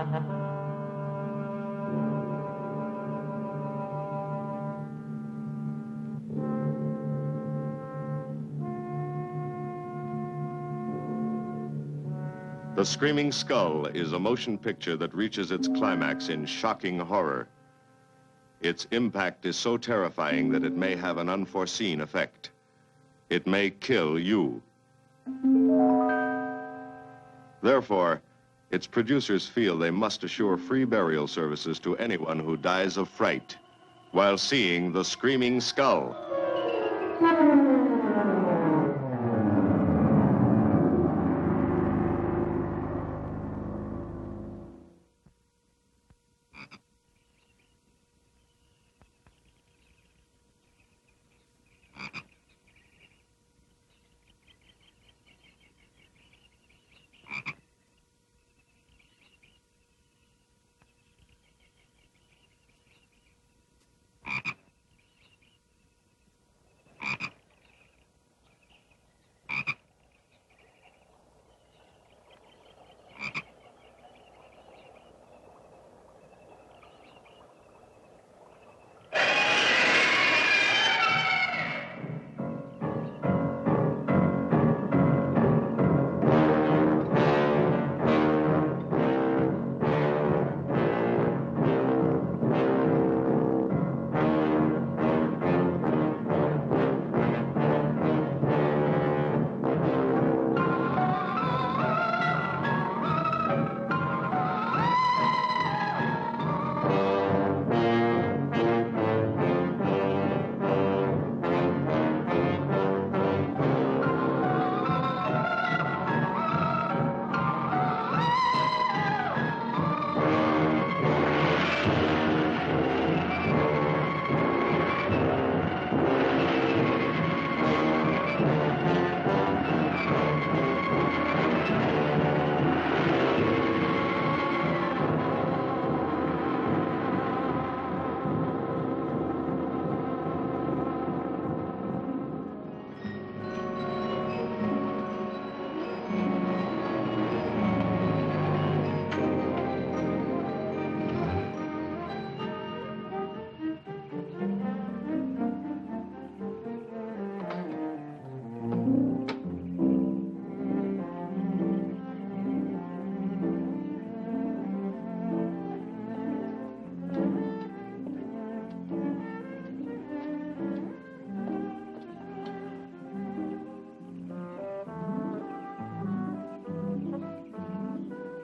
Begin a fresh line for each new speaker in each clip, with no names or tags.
The Screaming Skull is a motion picture that reaches its climax in shocking horror. Its impact is so terrifying that it may have an unforeseen effect. It may kill you. Therefore, its producers feel they must assure free burial services to anyone who dies of fright while seeing The Screaming Skull.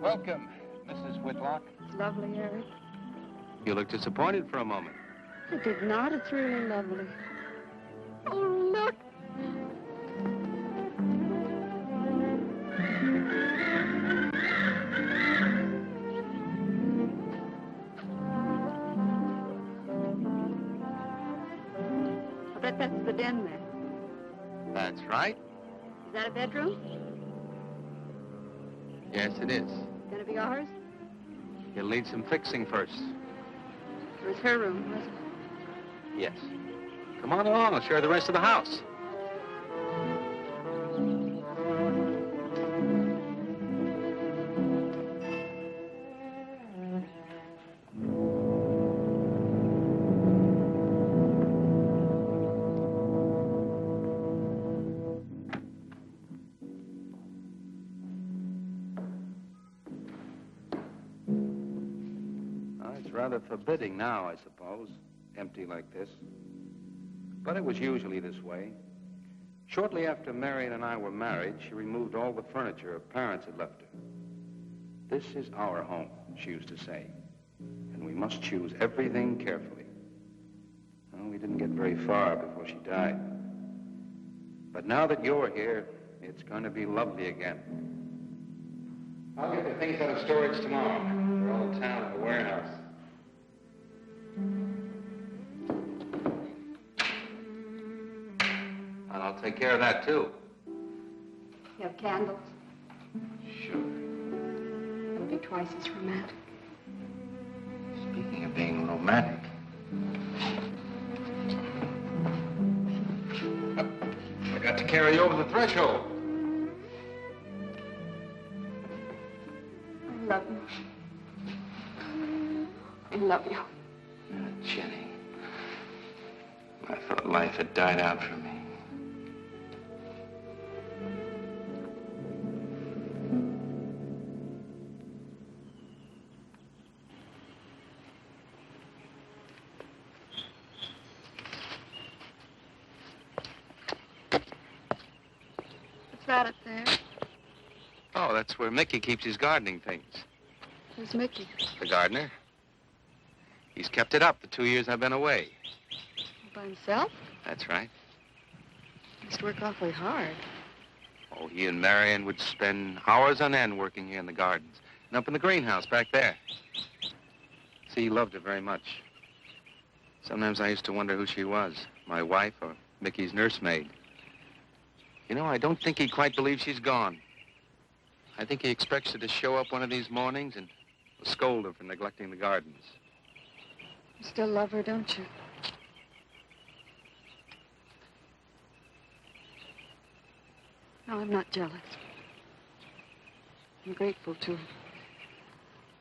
Welcome, Mrs. Whitlock.
Lovely, Eric.
You look disappointed for a moment.
I did not. It's really lovely. Oh, look. I bet that's the den there.
That's right.
Is that a bedroom?
Yes, it is.
Gonna be ours?
You'll need some fixing first.
It was her room, wasn't it?
Yes. Come on along. I'll show you the rest of the house. Rather forbidding now, I suppose, empty like this. But it was usually this way. Shortly after Marion and I were married, she removed all the furniture her parents had left her. This is our home, she used to say, and we must choose everything carefully. Well, we didn't get very far before she died. But now that you're here, it's going to be lovely again. I'll get the things out of storage tomorrow. They're all in town at the warehouse. And I'll take care of that, too.
You have candles?
Sure.
It'll be twice as romantic.
Speaking of being romantic. I got to carry you over the threshold.
I love you. I love you.
Jenny, I thought life had died out for me.
What's that up there?
Oh, that's where Mickey keeps his gardening things.
Who's Mickey?
The gardener. He's kept it up the 2 years I've been away.
By himself?
That's right.
He must work awfully hard.
Oh, he and Marion would spend hours on end working here in the gardens and up in the greenhouse back there. See, he loved her very much. Sometimes I used to wonder who she was, my wife or Mickey's nursemaid. You know, I don't think he quite believes she's gone. I think he expects her to show up one of these mornings and scold her for neglecting the gardens.
You still love her, don't you? No, I'm not jealous. I'm grateful to her.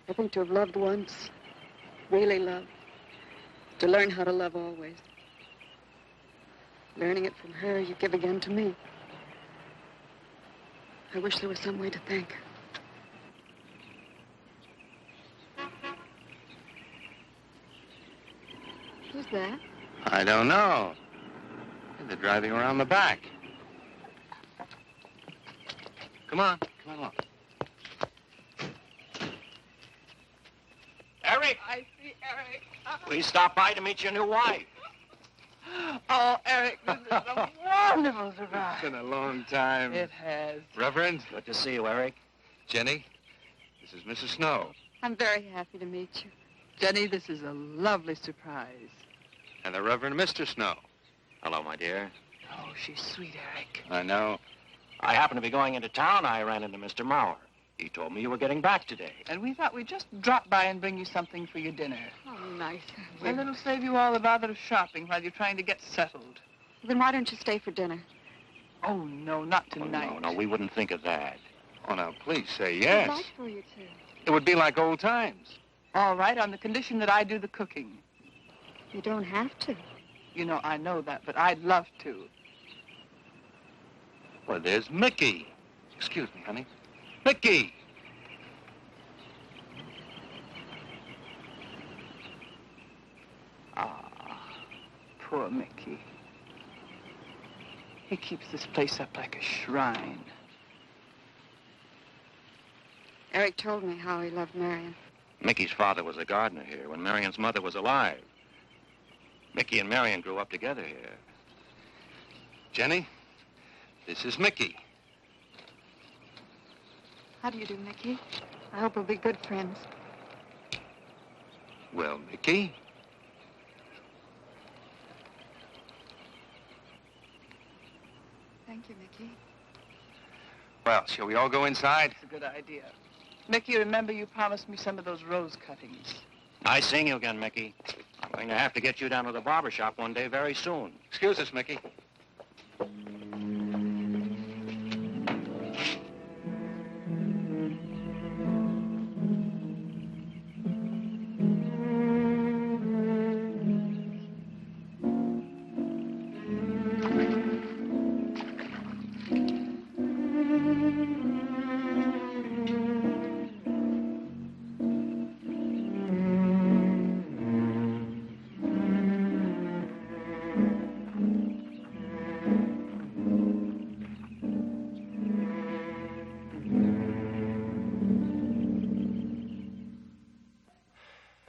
I think to have loved once, really loved, to learn how to love always. Learning it from her, you give again to me. I wish there was some way to thank her. Who's that?
I don't know. They're driving around the back. Come on along.
Eric!
I see Eric.
We stopped by to meet your new wife.
Oh, Eric, this is a wonderful
It's
surprise.
been a long time.
It has.
Reverend,
Good to see you, Eric.
Jenny, this is Mrs. Snow.
I'm very happy to meet you.
Jenny, this is a lovely surprise.
And the Reverend Mr. Snow.
Hello, my dear.
Oh, she's sweet, Eric.
I know.
I happened to be going into town. I ran into Mr. Mauer. He told me you were getting back today.
And we thought we'd just drop by and bring you something for your dinner.
Oh, nice.
And it'll save you all the bother of shopping while you're trying to get settled.
Then why don't you stay for dinner?
Oh, no, not
Oh,
tonight.
no, we wouldn't think of that.
Oh, now, please say
I'd
yes.
like for you to.
It would be like old times.
All right, on the condition that I do the cooking.
You don't have to.
You know, I know that, but I'd love to.
Well, there's Mickey. Excuse me, honey. Mickey!
Ah, poor Mickey. He keeps this place up like a shrine.
Eric told me how he loved Marion.
Mickey's father was a gardener here when Marion's mother was alive. Mickey and Marion grew up together here.
Jenny, this is Mickey.
How do you do, Mickey? I hope we'll be good friends.
Well, Mickey,
Thank you, Mickey.
well, shall we all go inside?
It's a good idea. Mickey, remember you promised me some of those rose cuttings.
Nice seeing you again, Mickey. I'm going to have to get you down to the barber shop one day very soon.
Excuse us, Mickey.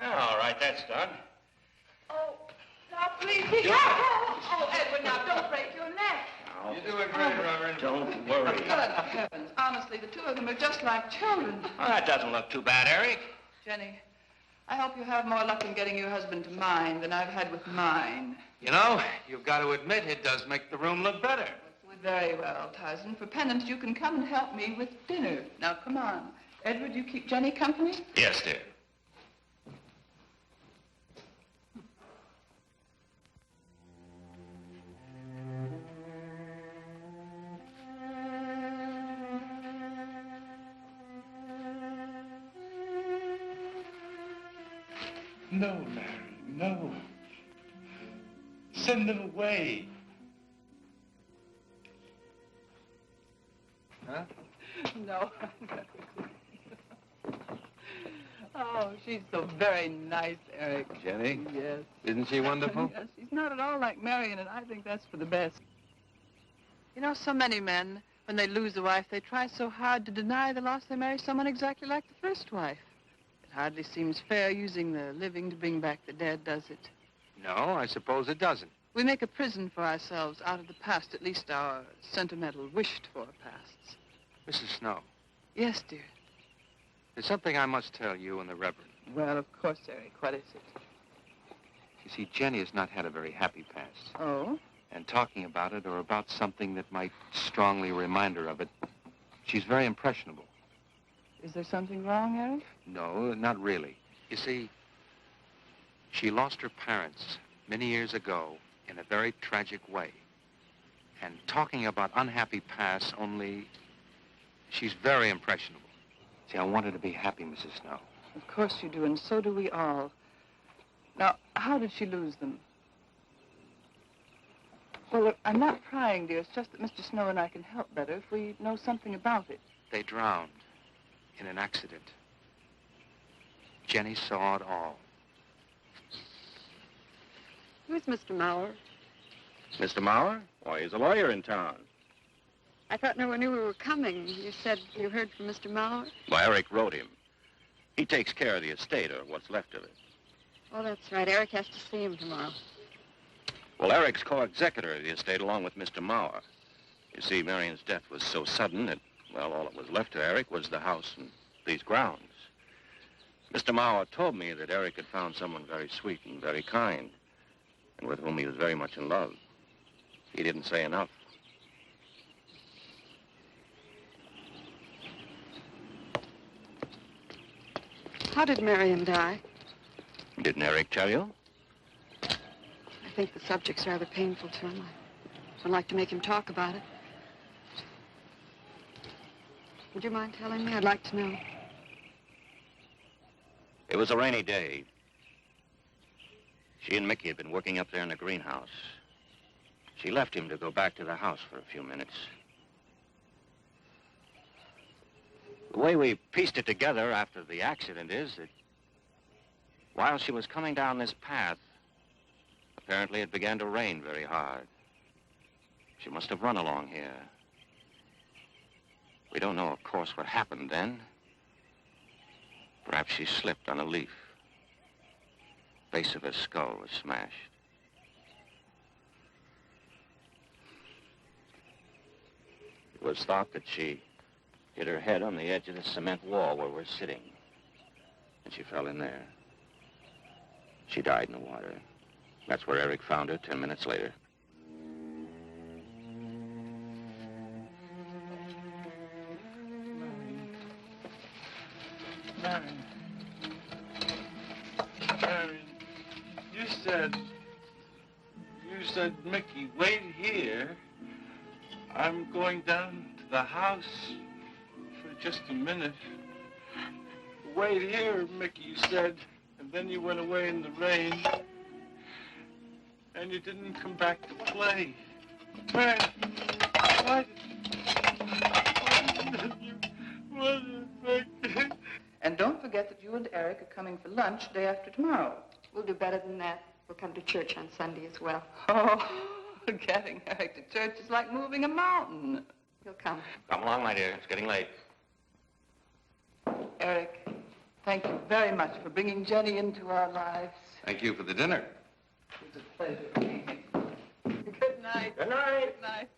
All right, that's done.
Oh, now please be careful. Oh, Edward, now don't break your neck.
You're doing great, Reverend.
Don't worry.
Good heavens. Honestly, the two of them are just like children.
Well, that doesn't look too bad, Eric.
Jenny, I hope you have more luck in getting your husband to mine than I've had with mine.
You know, you've got to admit it does make the room look better.
Very well, Tyson. For penance, you can come and help me with dinner. Now, come on. Edward, you keep Jenny company?
Yes, dear.
No, Mary, no. Send them away. Huh?
No. Oh, she's so very nice, Eric.
Jenny?
Yes.
Isn't she wonderful?
Yes, she's not at all like Marion, and I think that's for the best. You know, so many men, when they lose a wife, they try so hard to deny the loss they marry someone exactly like the first wife. It hardly seems fair using the living to bring back the dead, does it?
No, I suppose it doesn't.
We make a prison for ourselves out of the past, at least our sentimental, wished-for pasts.
Mrs. Snow,
Yes, dear.
there's something I must tell you and the Reverend.
Well, of course, Eric. What is it?
You see, Jenny has not had a very happy past.
Oh?
And talking about it or about something that might strongly remind her of it, she's very impressionable.
Is there something wrong, Eric?
No, not really. You see, she lost her parents many years ago in a very tragic way. And talking about unhappy past only, she's very impressionable. See, I want her to be happy, Mrs. Snow.
Of course you do, and so do we all. Now, how did she lose them? Well, look, I'm not prying, dear. It's just that Mr. Snow and I can help better if we know something about it.
They drowned in an accident. Jenny saw it all.
Who's Mr. Mauer?
Mr. Mauer? Why, he's a lawyer in town.
I thought no one knew we were coming. You said you heard from Mr. Mauer?
Why, Eric wrote him. He takes care of the estate, or what's left of it.
Oh, that's right. Eric has to see him tomorrow.
Well, Eric's co-executor of the estate along with Mr. Mauer. You see, Marion's death was so sudden that, well, all that was left to Eric was the house and these grounds. Mr. Mauer told me that Eric had found someone very sweet and very kind, and with whom he was very much in love. He didn't say enough.
How did Marion die?
Didn't Eric tell you?
I think the subject's rather painful to him. I don't like to make him talk about it. Would you mind telling me? I'd like to know.
It was a rainy day. She and Mickey had been working up there in the greenhouse. She left him to go back to the house for a few minutes. The way we pieced it together after the accident is that while she was coming down this path, apparently it began to rain very hard. She must have run along here. We don't know, of course, what happened then. Perhaps she slipped on a leaf. Base of her skull was smashed. It was thought that she hit her head on the edge of the cement wall where we're sitting. And she fell in there. She died in the water. That's where Eric found her 10 minutes later.
Marion. Marion, you said, Mickey, wait here. I'm going down to the house for just a minute. Wait here, Mickey, you said, and then you went away in the rain, and you didn't come back to play. Marion, why did you...
And don't forget that you and Eric are coming for lunch day after tomorrow.
We'll do better than that. We'll come to church on Sunday as well.
Oh, getting Eric to church is like moving a mountain.
He'll come.
Come along, my dear. It's getting late.
Eric, thank you very much for bringing Jenny into our lives.
Thank you for the dinner.
It was a pleasure. Good night.
Good night.
Good night.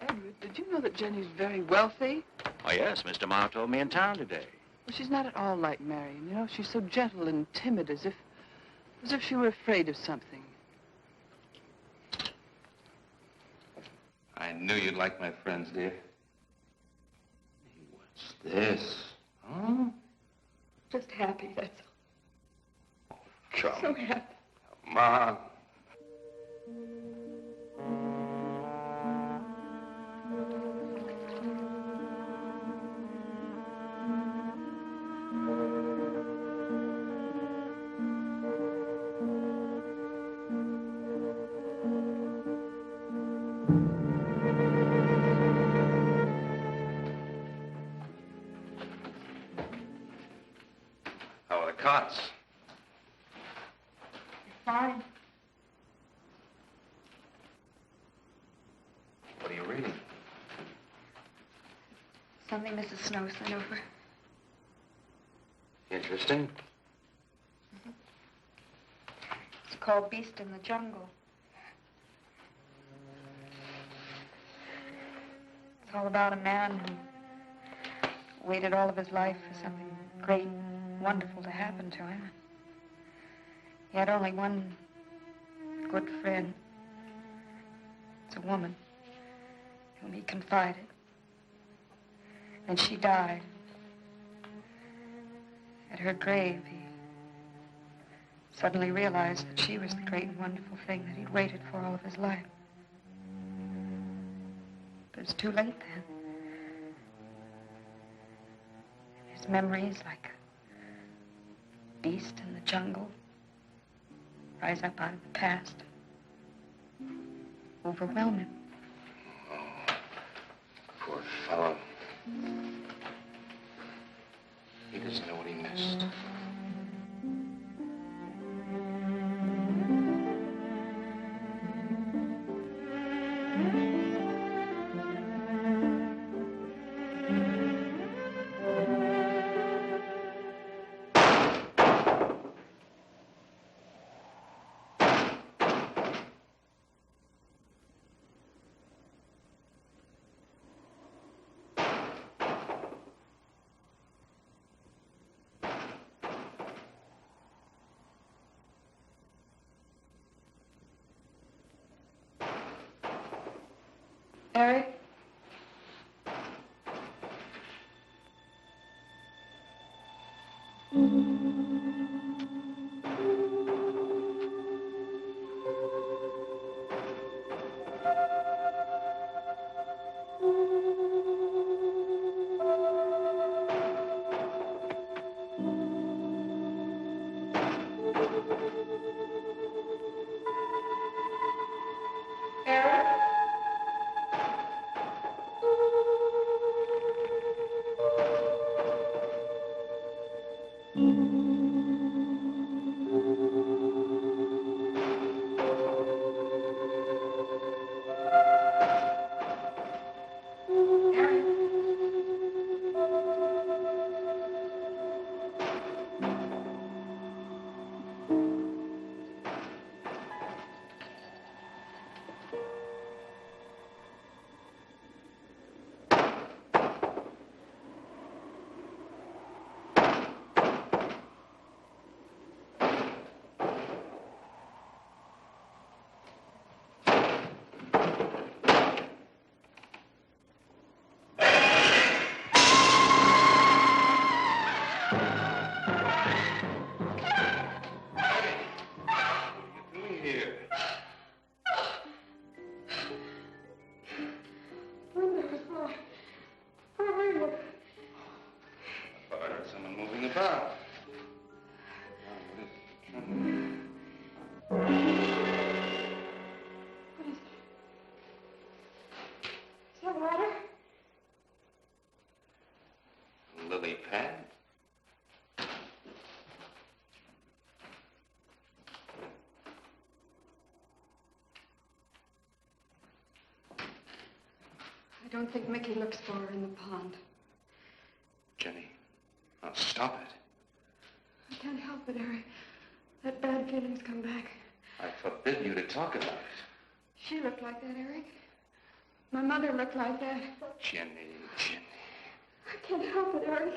Edward, did you know that Jenny's very wealthy?
Oh, yes. Mr. Mauer told me in town today.
Well, she's not at all like Marion. You know, she's so gentle and timid, as if she were afraid of something.
I knew you'd like my friends, dear. What's this? Huh?
Just happy, that's all.
Come.
So happy.
Come on. cots.
Fine.
What are you reading?
Something Mrs. Snow sent over.
Interesting.
It's called Beast in the Jungle. It's all about a man who waited all of his life for something great, wonderful to happen to him. He had only one good friend. It's a woman whom he confided. And she died. At her grave, he suddenly realized that she was the great and wonderful thing that he'd waited for all of his life. But it was too late then. His memories, like a beast in the jungle, rise up out of the past, overwhelm him.
Oh, poor fellow. He doesn't know what he missed.
Eric? Lily pad? I don't think Mickey looks for her in the pond.
Jenny, now stop it.
I can't help it, Eric. That bad feeling's come back.
I forbid you to talk about it.
She looked like that, Eric. My mother looked like that.
Jenny.
I can't help it, Eric.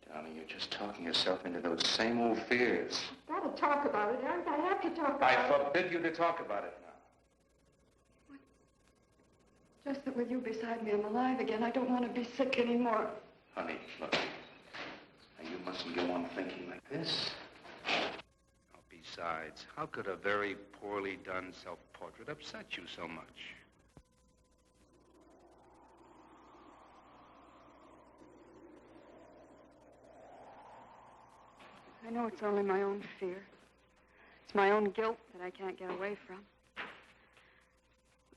Darling, you're just talking yourself into those same old fears.
I've got to talk about it, Eric. I have to talk
I
about it.
forbid you to talk about it now.
Just that with you beside me, I'm alive again. I don't want to be sick anymore.
Honey, look. Now, you mustn't go on thinking like this. Besides, how could a very poorly done self-portrait upset you so much?
I know it's only my own fear. It's my own guilt that I can't get away from.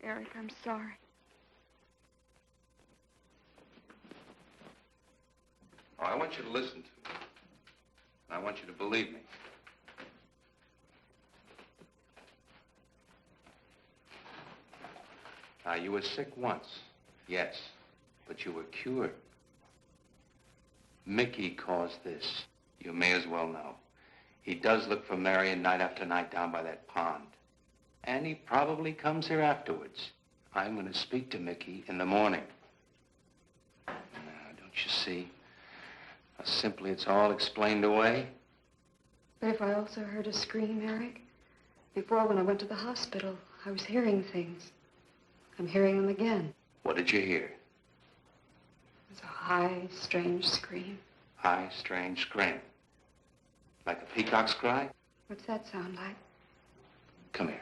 Eric, I'm sorry.
Oh, I want you to listen to me. I want you to believe me. Now, you were sick once, yes, but you were cured. Mickey caused this. You may as well know. He does look for Marion night after night down by that pond. And he probably comes here afterwards. I'm going to speak to Mickey in the morning. Now, don't you see how simply it's all explained away?
But if I also heard a scream, Eric, before when I went to the hospital, I was hearing things. I'm hearing them again.
What did you hear?
It was a high, strange scream.
High, strange scream. Like a peacock's cry?
What's that sound like?
Come here.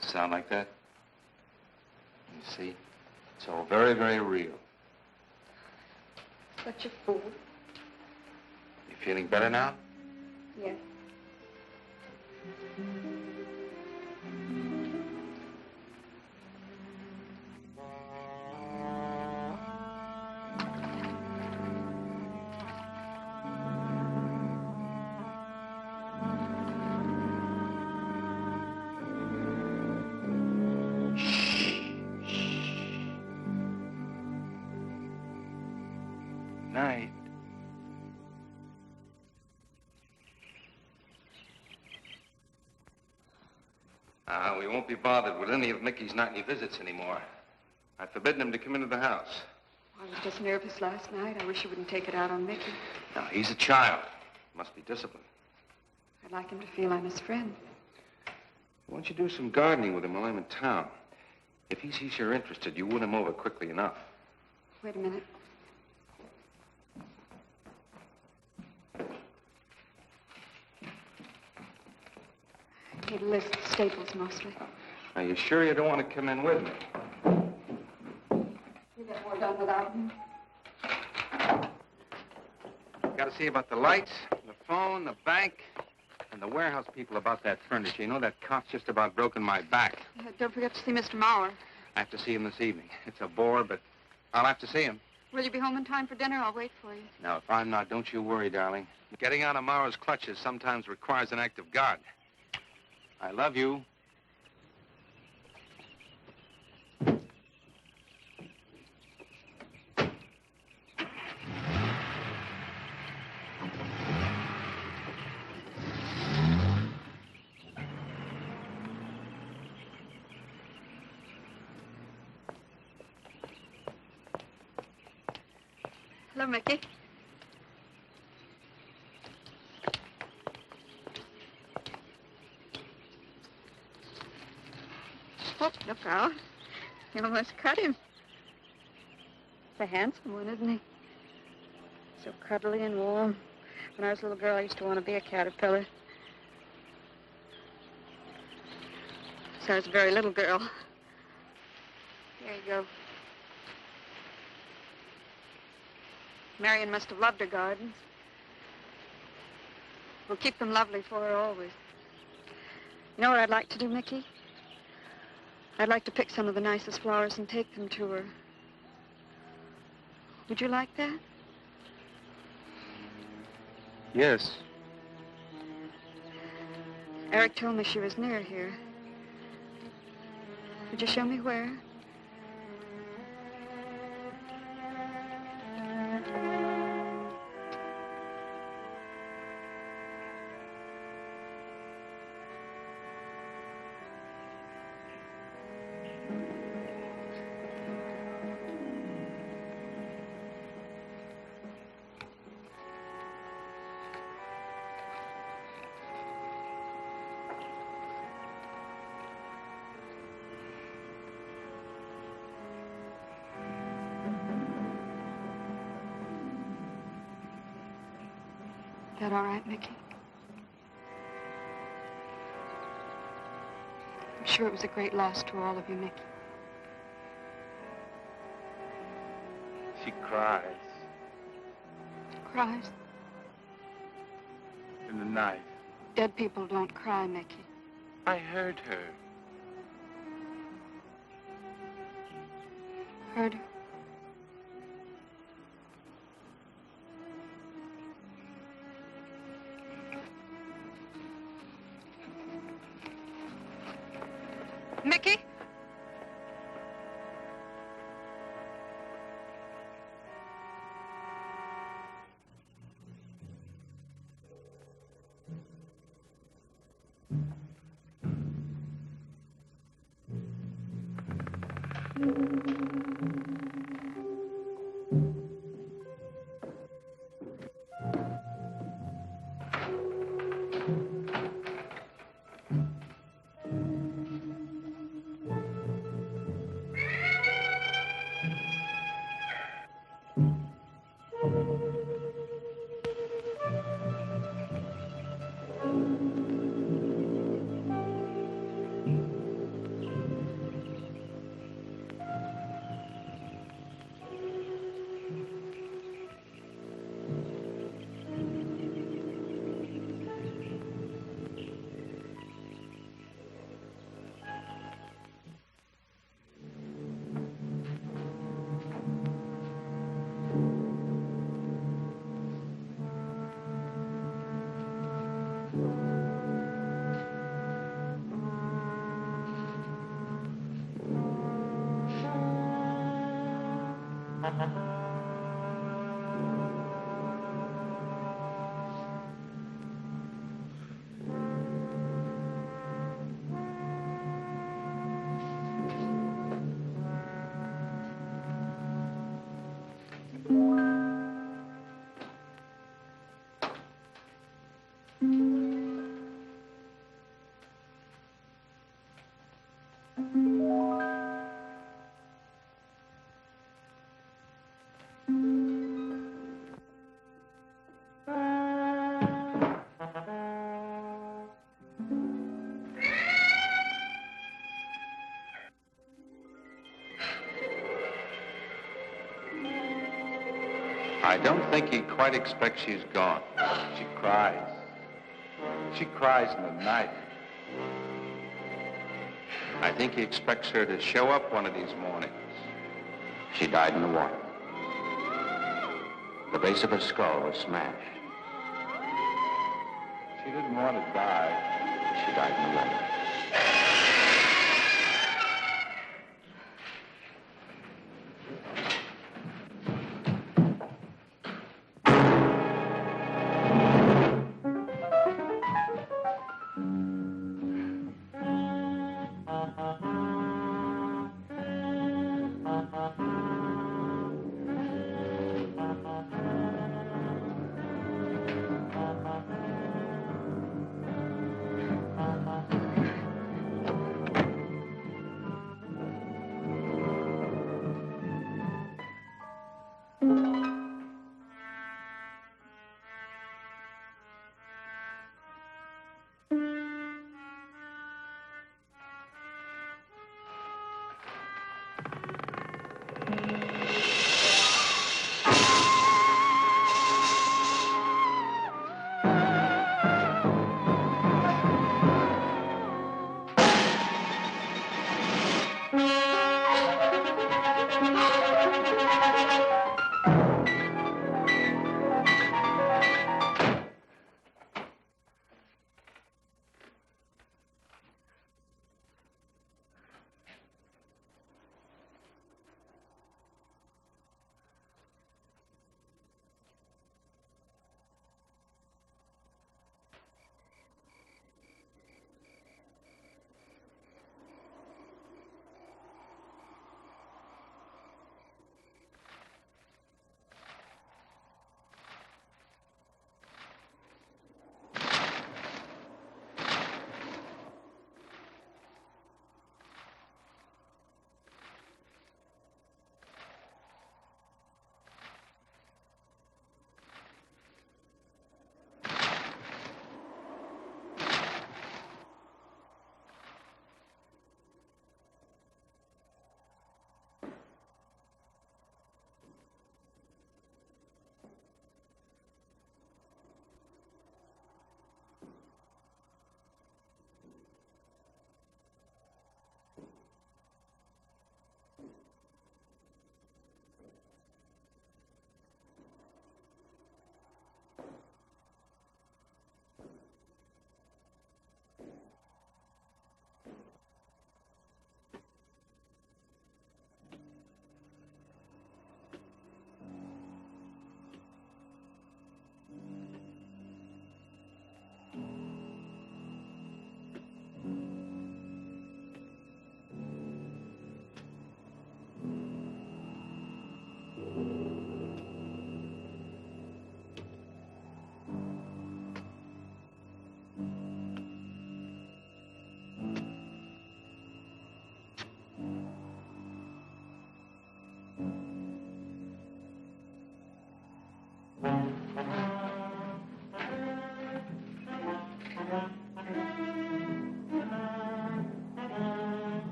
Sound like that? You see? It's all very, very real.
Such a fool.
You feeling better now?
Yes.
Night. We won't be bothered with any of Mickey's nightly visits anymore. I've forbidden him to come into the house.
I was just nervous last night. I wish you wouldn't take it out on Mickey.
Now, he's a child. Must be disciplined.
I'd like him to feel I'm his friend.
Why don't you do some gardening with him while I'm in town? If he sees you're interested, you win him over quickly enough.
Wait a minute. I need a list of staples mostly.
Are you sure you don't want to come in with me?
You get more done without me.
Got to see about the lights, the phone, the bank, and the warehouse people about that furniture. You know, that cop's just about broken my back.
Don't forget to see Mr. Mauer.
I have to see him this evening. It's a bore, but I'll have to see him.
Will you be home in time for dinner? I'll wait for you.
Now, if I'm not, don't you worry, darling. Getting out of Mauer's clutches sometimes requires an act of God. I love you.
Hello, Mickey. Oh, look out. You almost cut him. He's a handsome one, isn't he? So cuddly and warm. When I was a little girl, I used to want to be a caterpillar. So I was a very little girl. Here you go. Marion must have loved her gardens. We'll keep them lovely for her always. You know what I'd like to do, Mickey? I'd like to pick some of the nicest flowers and take them to her. Would you like that?
Yes.
Eric told me she was near here. Would you show me where? Is that all right, Mickey? I'm sure it was a great loss to all of you, Mickey.
She cries.
Cries?
in the night.
Dead people don't cry, Mickey.
I heard her.
Heard her?
Mickey?
I don't think he quite expects she's gone. She cries. She cries in the night. I think he expects her to show up one of these mornings. She died in the water. The base of her skull was smashed. She didn't want to die. She died in the water.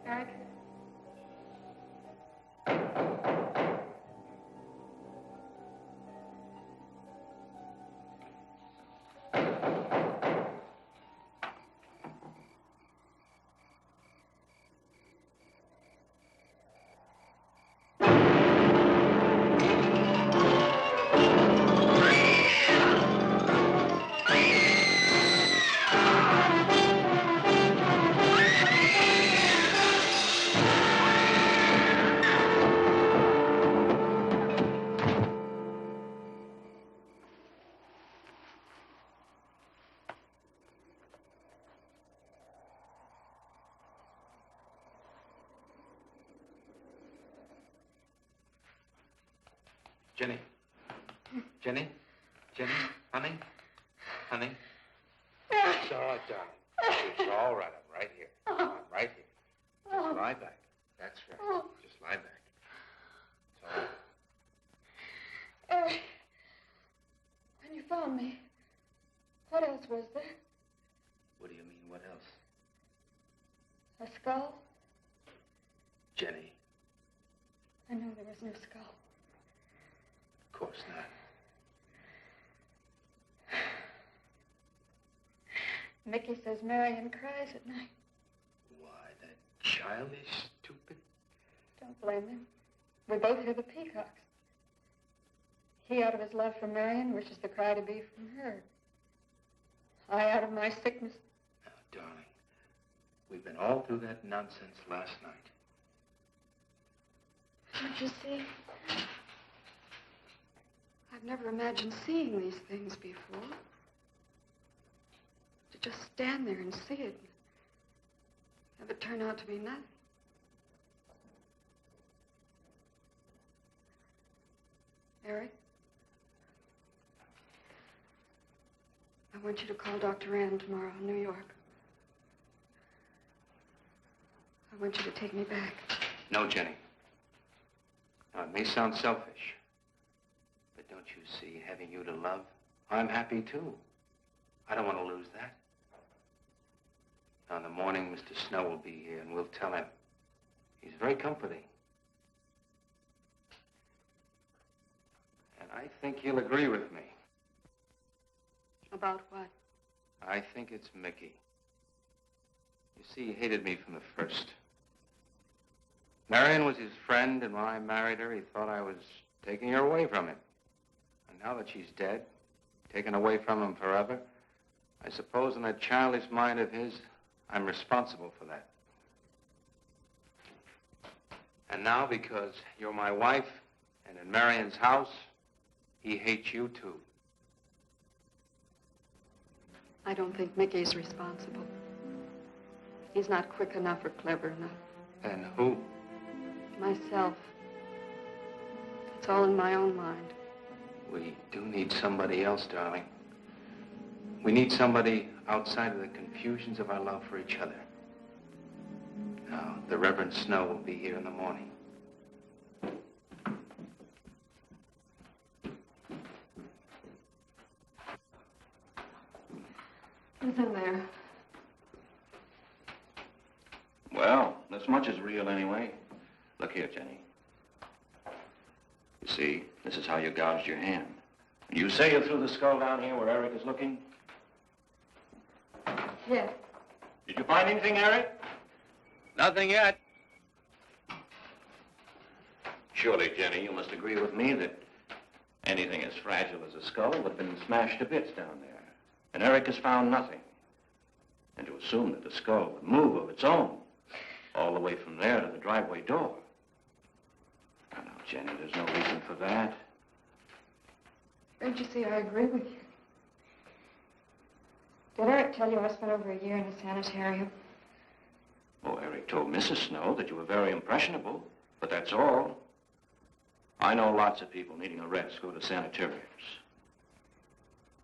Eric?
Jenny. Jenny? Jenny? Honey? Honey? It's all right, darling. It's all right. I'm right here. I'm right here. Just lie back. That's right. Just lie back. It's all right.
Eric, when you found me, what else was there?
What do you mean, what else?
A skull?
Jenny.
I know there was no skull.
Of course not.
Mickey says Marion cries at night.
Why, that childish, stupid...
Don't blame him. We both hear the peacocks. He, out of his love for Marion, wishes the cry to be from her. I, out of my sickness.
Now, darling, we've been all through that nonsense last night.
Don't you see? I've never imagined seeing these things before. To just stand there and see it. Have it turn out to be nothing. Eric? I want you to call Dr. Ann tomorrow in New York. I want you to take me back.
No, Jenny. Now, it may sound selfish, but don't you see, having you to love, I'm happy too. I don't want to lose that. Now, in the morning, Mr. Snow will be here, and we'll tell him. He's very comforting. And I think he'll agree with me.
About what?
I think it's Mickey. You see, he hated me from the first. Marion was his friend, and when I married her, he thought I was taking her away from him. And now that she's dead, taken away from him forever, I suppose in that childish mind of his, I'm responsible for that. And now, because you're my wife, and in Marion's house, he hates you too.
I don't think Mickey's responsible. He's not quick enough or clever enough.
And who?
Myself. It's all in my own mind.
We do need somebody else, darling. We need somebody outside of the confusions of our love for each other. Now, the Reverend Snow will be here in the morning.
Who's in there?
Well, this much is real anyway. Look here, Jenny. You see, this is how you gouged your hand. You say you threw the skull down here where Eric is looking?
Yes.
Did you find anything, Eric?
Nothing yet.
Surely, Jenny, you must agree with me that anything as fragile as a skull would have been smashed to bits down there. And Eric has found nothing. And to assume that the skull would move of its own, all the way from there to the driveway door. Now, Jenny, there's no reason for that.
Don't you see, I agree with you. Did Eric tell you I spent over a year in a sanitarium?
Oh, Eric Eric told Mrs. Snow that you were very impressionable, but that's all. I know lots of people needing a rest go to sanitariums.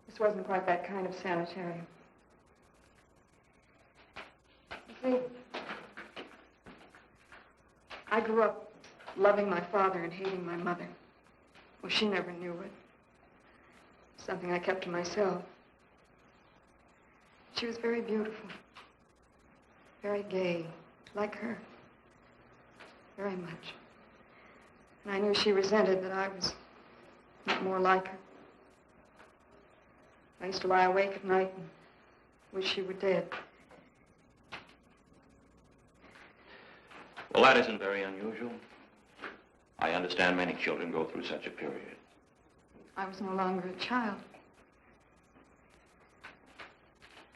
This wasn't quite that kind of sanitarium. You see, I grew up loving my father and hating my mother. Well, she never knew it. Something I kept to myself. She was very beautiful. Very gay, like her. Very much. And I knew she resented that I was not more like her. I used to lie awake at night and wish she were dead.
Well, that isn't very unusual. I understand many children go through such a period.
I was no longer a child.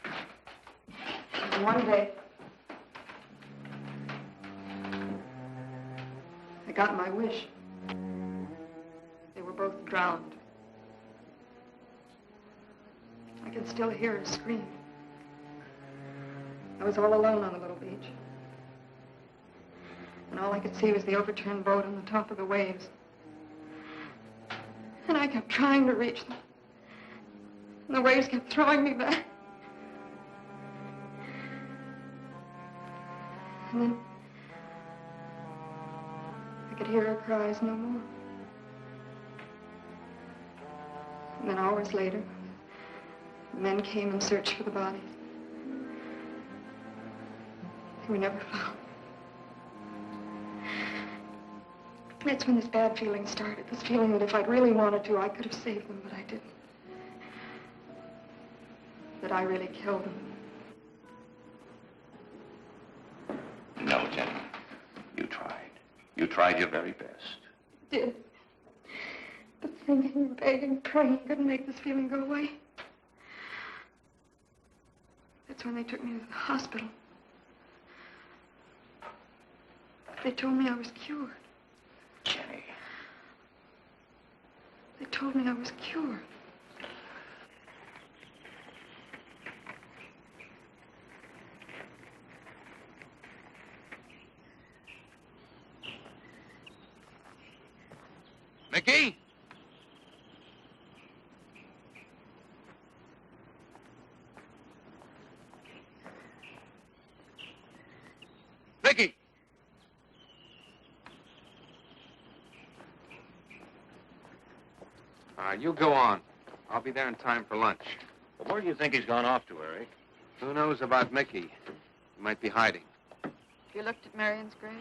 And one day, I got my wish. They were both drowned. I could still hear her scream. I was all alone on the little beach. And all I could see was the overturned boat on the top of the waves. And I kept trying to reach them. And the waves kept throwing me back. And then I could hear her cries no more. And then hours later, the men came and searched for the bodies. They were never found. That's when this bad feeling started. This feeling that if I'd really wanted to, I could have saved them, but I didn't. That I really killed them.
No, Jenny. You tried. You tried your very best.
I did. But thinking, begging, praying couldn't make this feeling go away. That's when they took me to the hospital. They told me I was cured.
Jenny.
They told me I was cured.
Mickey? Mickey!
You go on. I'll be there in time for lunch.
Well, where do you think he's gone off to, Eric?
Who knows about Mickey? He might be hiding.
You looked at Marion's grave?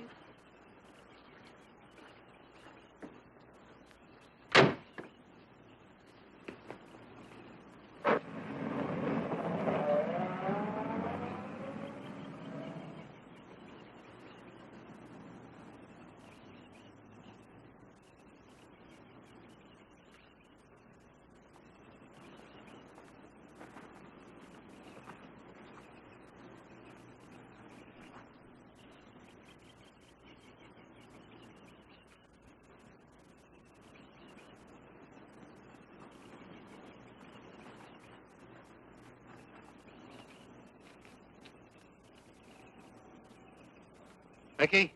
Mickey?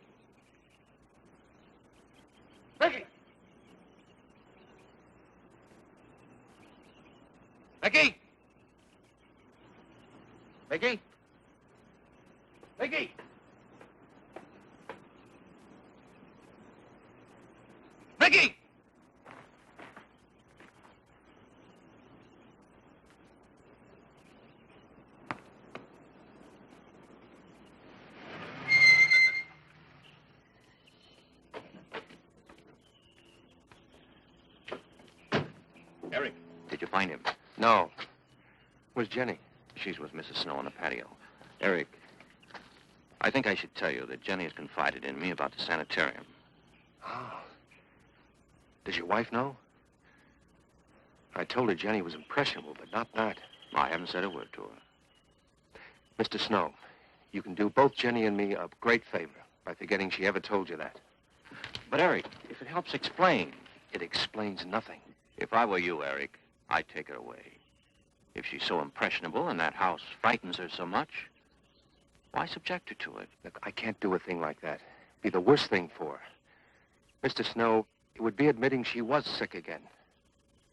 Mickey! Mickey! Mickey? Mickey! Mickey!
Eric, did you find him?
No. Where's Jenny?
She's with Mrs. Snow on the patio. Eric, I think I should tell you that Jenny has confided in me about the sanitarium.
Oh. Does your wife know? I told her Jenny was impressionable, but not that.
I haven't said a word to her.
Mr. Snow, you can do both Jenny and me a great favor by forgetting she ever told you that.
But, Eric, if it helps explain.
It explains nothing.
If I were you, Eric, I'd take her away. If she's so impressionable and that house frightens her so much, Why subject her to it?
Look, I can't do a thing like that. It'd be the worst thing for her. Mr. Snow, it would be admitting she was sick again.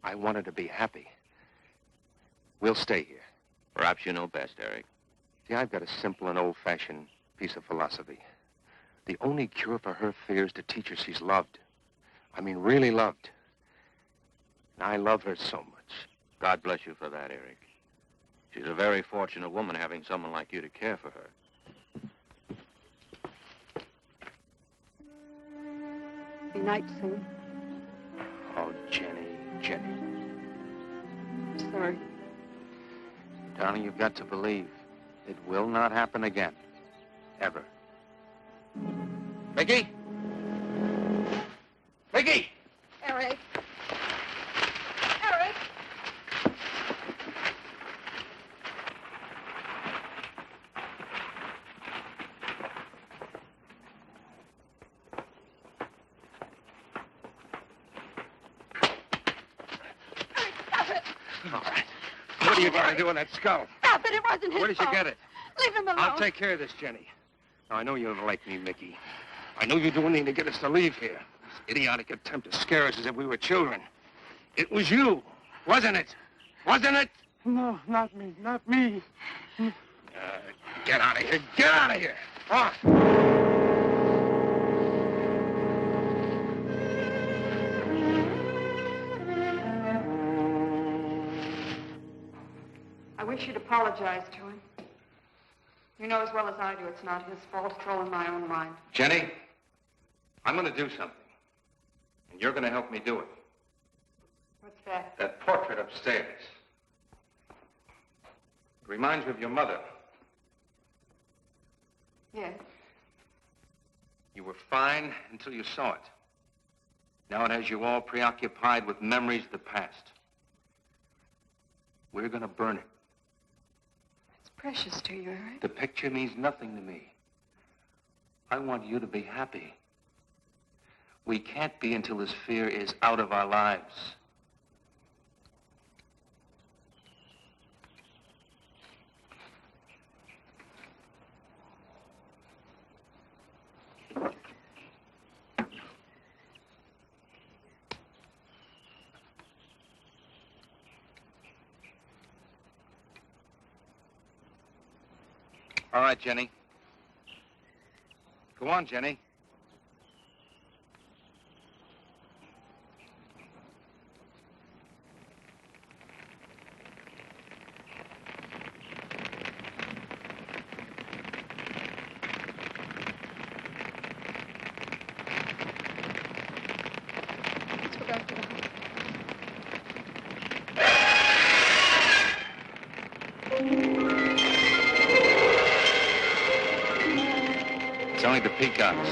I want her to be happy. We'll stay here.
Perhaps you know best, Eric.
See, I've got a simple and old-fashioned piece of philosophy. The only cure for her fear is to teach her she's loved. I mean, really loved. And I love her so much.
God bless you for that, Eric. She's a very fortunate woman having someone like you to care for her.
Be night soon.
Oh, Jenny, Jenny.
I'm sorry.
Darling, you've got to believe it will not happen again. Ever. Mickey? Mickey!
Eric. Eric! Eric, stop it!
All right. What are you going to do with that skull?
Stop it! It wasn't his
Where did you
fault.
get it?
Leave him alone.
I'll take care of this, Jenny. Now, I know you don't like me, Mickey. I know you do anything to get us to leave here. This idiotic attempt to scare us as if we were children. It was you, wasn't it? Wasn't it?
No, not me, not me.
Get out of here. Get out of here. On.
I wish you'd apologize to him. You know as well as I do it's not his fault. It's all in my own mind.
Jenny, I'm going to do something. And you're going to help me do it.
What's that?
That portrait upstairs. It reminds me of your mother.
Yes.
You were fine until you saw it. Now it has you all preoccupied with memories of the past. We're going to burn it.
It's precious to you, Eric.
The picture means nothing to me. I want you to be happy. We can't be until this fear is out of our lives. All right, Jenny. Go on, Jenny.
Let's go back to the house.
It's only the peacocks.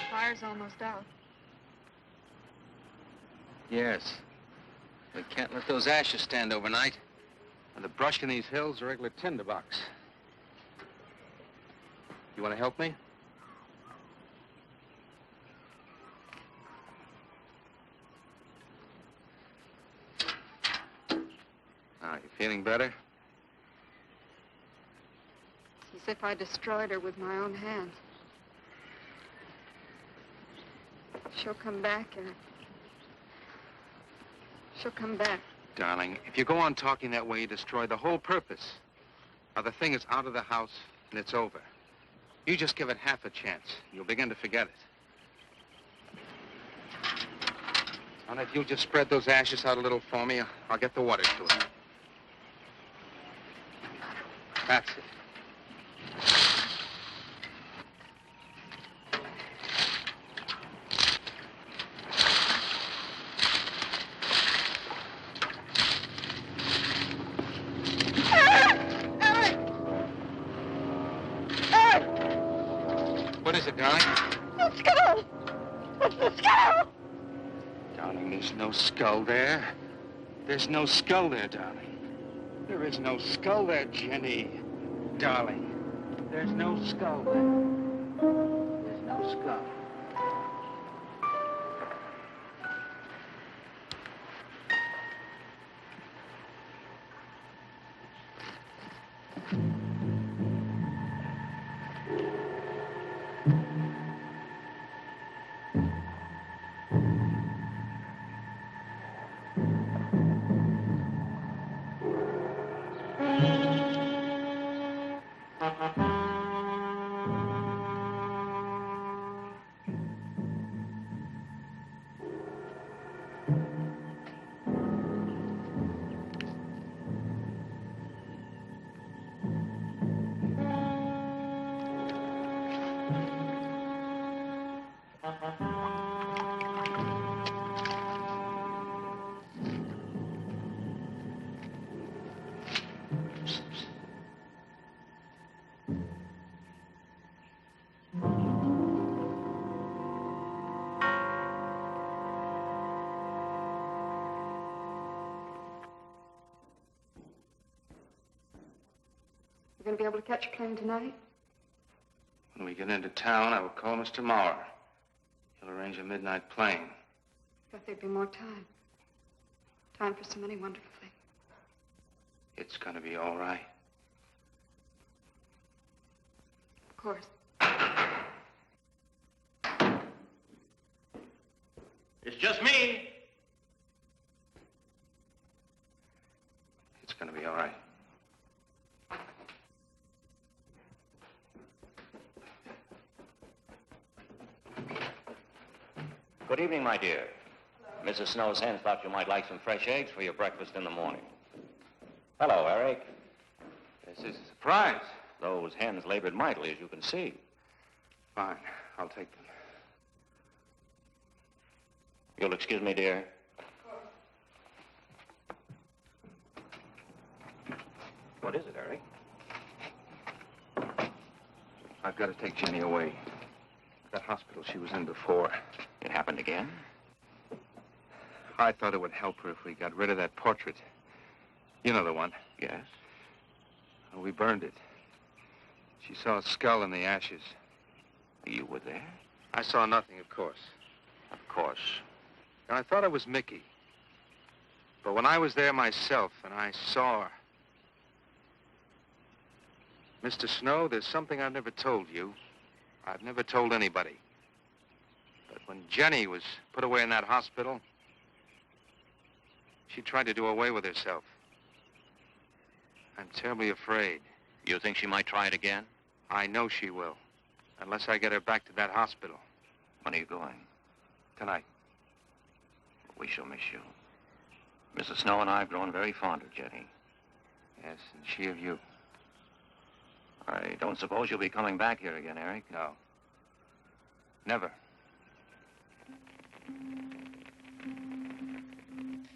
Fire's almost out.
Yes. We can't let those ashes stand overnight. And the brush in these hills are a regular tinderbox. You want to help me? Now, you feeling better?
It's as if I destroyed her with my own hands. She'll come back, Eric. She'll come back.
Darling, if you go on talking that way, you destroy the whole purpose. Now, the thing is out of the house, and it's over. You just give it half a chance. You'll begin to forget it. And if you'll just spread those ashes out a little for me, I'll get the water to it. That's it. What is it, darling?
The skull! It's the skull!
Darling, there's no skull there. There's no skull there, darling. There is no skull there, Jenny. Darling, there's no skull there. There's no skull.
Going to be able to catch a plane tonight?
When we get into town, I will call Mr. Maurer. He'll arrange a midnight plane.
Thought there'd be more time. Time for so many wonderful things.
It's going to be all right.
Of course.
It's just me.
It's going to be all right.
Good evening, my dear. Mrs. Snow's hens thought you might like some fresh eggs for your breakfast in the morning. Hello, Eric.
This is a surprise.
Those hens labored mightily, as you can see.
Fine. I'll take them.
You'll excuse me, dear. What is it, Eric?
I've got to take Jenny away. That hospital she was in before.
It happened again?
I thought it would help her if we got rid of that portrait. You know the one.
Yes.
Well, we burned it. She saw a skull in the ashes.
You were there?
I saw nothing, of course.
Of course.
And I thought it was Mickey. But when I was there myself and I saw her... Mr. Snow, there's something I've never told you. I've never told anybody. But when Jenny was put away in that hospital, she tried to do away with herself. I'm terribly afraid.
You think she might try it again?
I know she will. Unless I get her back to that hospital.
When are you going?
Tonight.
We shall miss you. Mrs. Snow and I have grown very fond of Jenny.
Yes, and she of you.
I don't suppose you'll be coming back here again, Eric?
No. Never.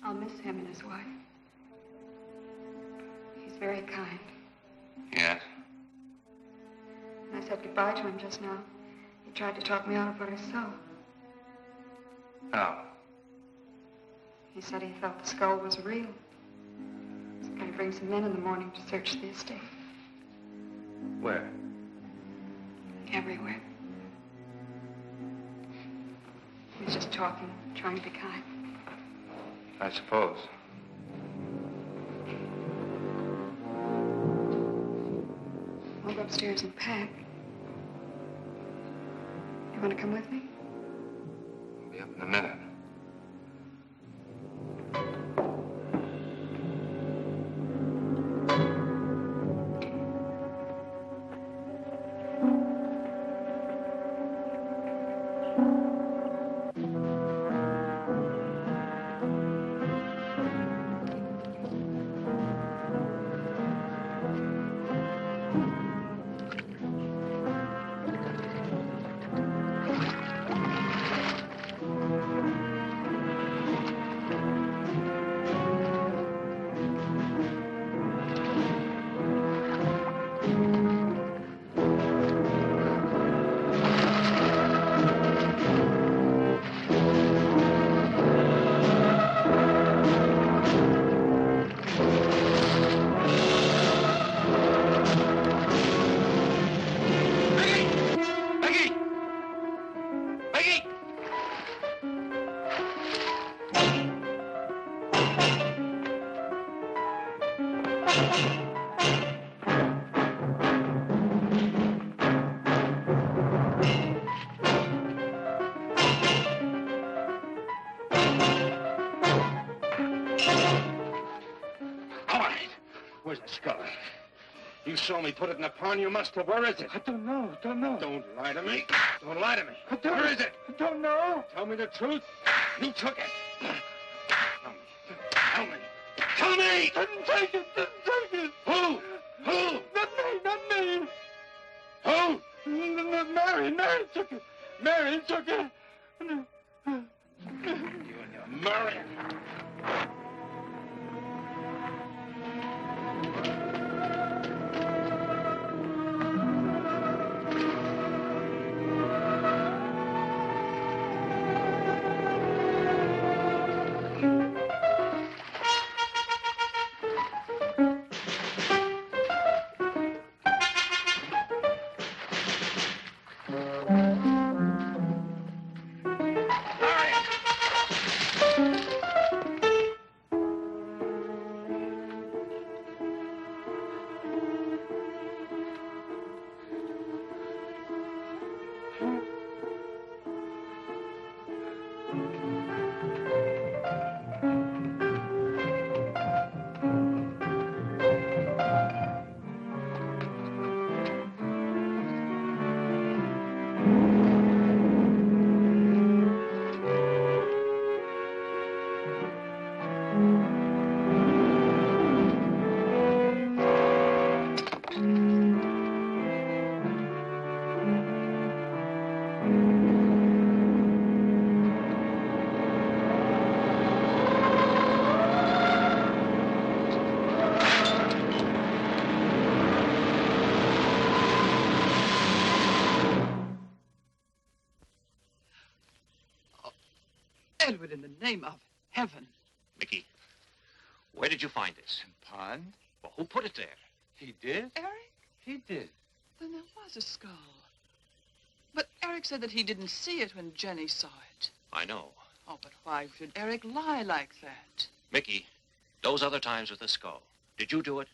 I'll miss him and his wife. He's very kind.
Yes?
When I said goodbye to him just now, he tried to talk me out of what I saw.
How?
He said he felt the skull was real. He's going to bring some men in the morning to search the estate.
Where?
Everywhere. He was just talking, trying to be kind.
I suppose.
I'll go upstairs and pack. You want to come with me?
I'll be up in a minute.
You saw me put it in a pawn. You must have. Where is it?
I don't know.
Don't lie to me. Don't lie to me. Where is it?
I don't know.
Tell me the truth. You took it. Tell me. Tell me!
Didn't take it.
Who?
Not me.
Who?
Marion took it. Marion took it.
You and your Marion.
Edward, in the name of heaven.
Mickey, where did you find this?
Pond?
Well, who put it there?
He did?
Eric?
He did.
Then there was a skull. But Eric said that he didn't see it when Jenny saw it.
I know.
Oh, but why should Eric lie like that?
Mickey, those other times with the skull, did you do it?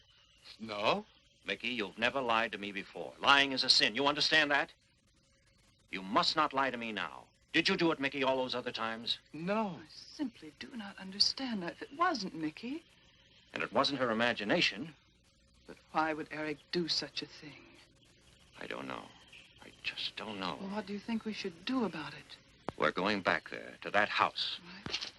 No.
Mickey, you've never lied to me before. Lying is a sin. You understand that? You must not lie to me now. Did you do it, Mickey, all those other times?
No.
I simply do not understand that. If it wasn't Mickey,
And it wasn't her imagination.
but why would Eric do such a thing?
I don't know. I just don't know.
Well, what do you think we should do about it?
We're going back there, to that house.
Right.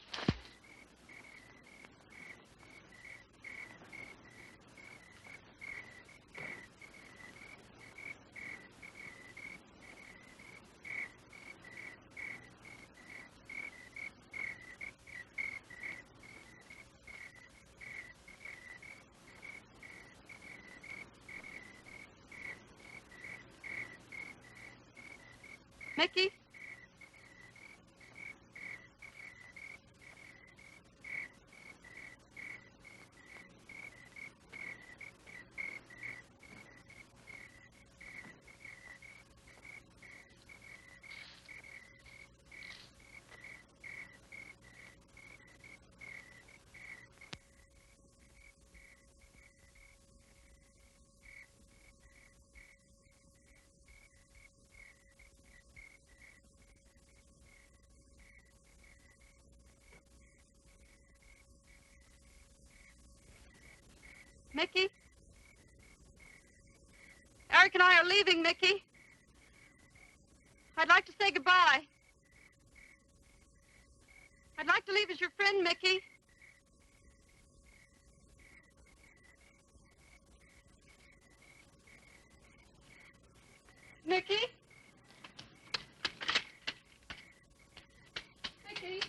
Mickey? Mickey? Eric and I are leaving, Mickey. I'd like to say goodbye. I'd like to leave as your friend, Mickey. Mickey? Mickey?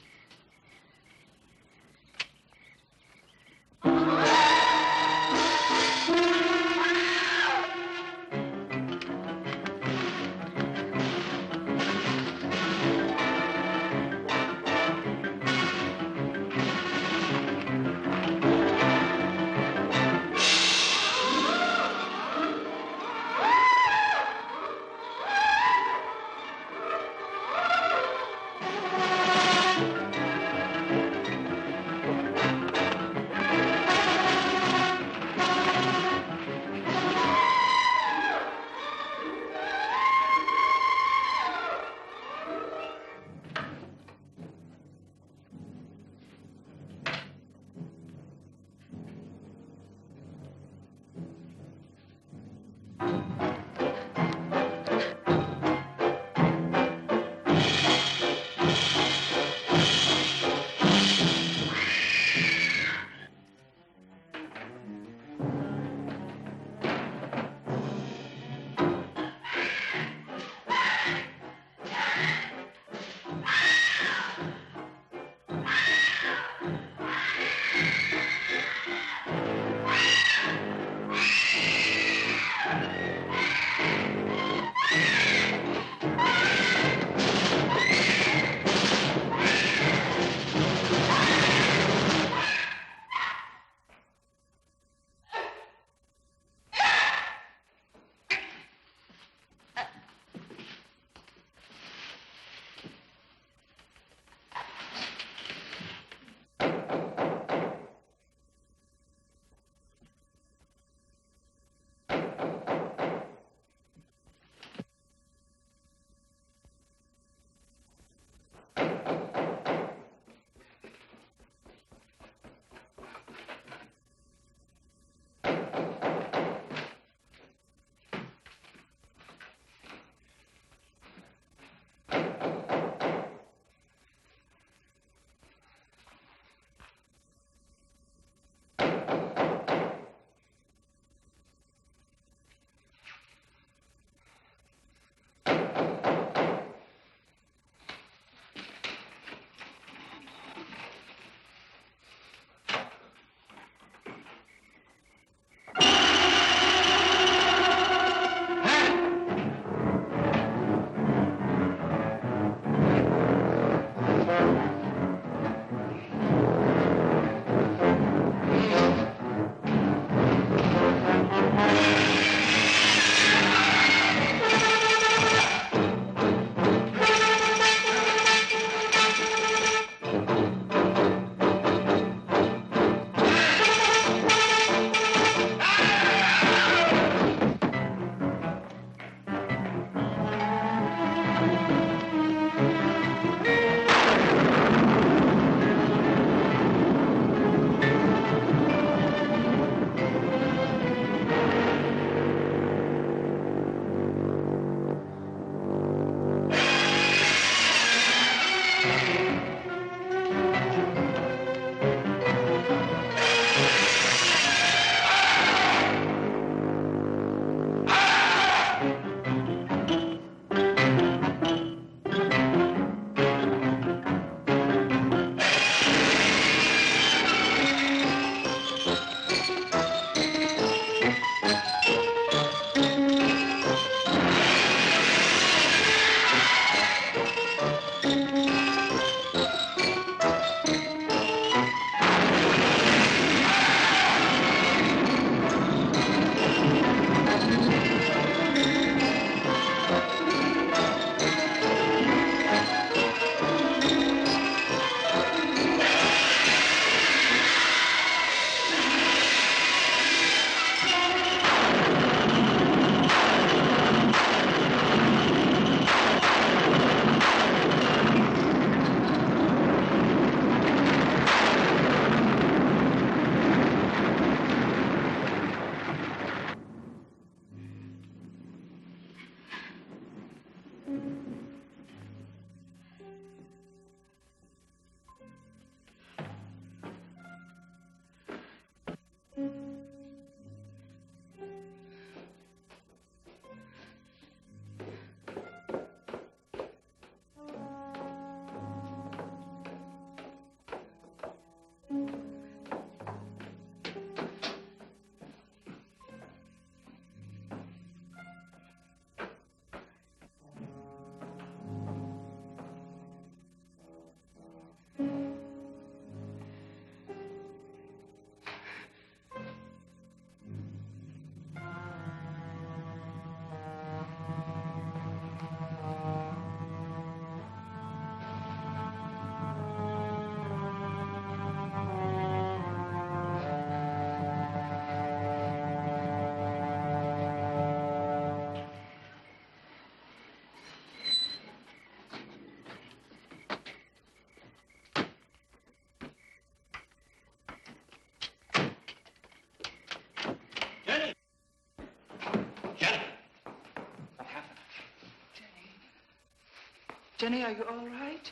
Jenny, are you all right?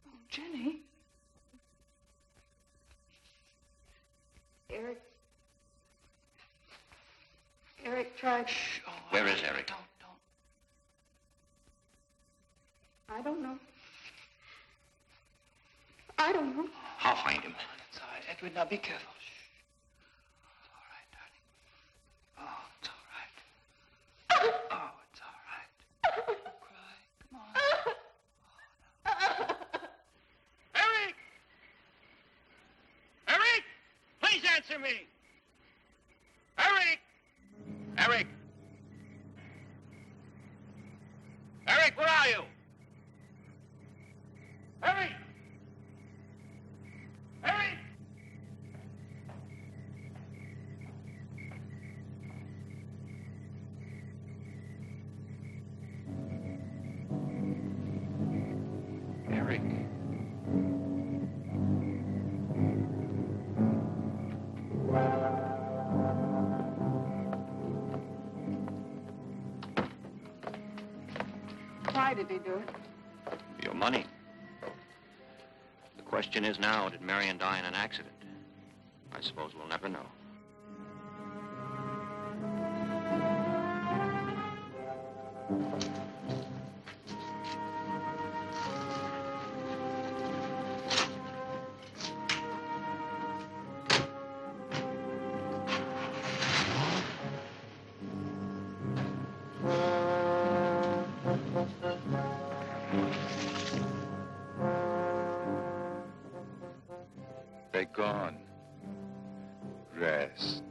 Oh, Jenny.
Eric tried...
Shh. Oh,
Where is Eric?
Don't.
I don't know. I don't know.
I'll find him.
It's all right. Edward, now be careful. Shh. It's all right, darling. Oh, it's all right. Oh, it's all right. Don't cry. Come on.
Eric! Eric! Please answer me! Eric! Eric! Eric, where are you? Eric! Eric! Eric.
Why did he do it?
Your money. The question is now, did Marion die in an accident? I suppose we'll never know.
They're gone. Rest.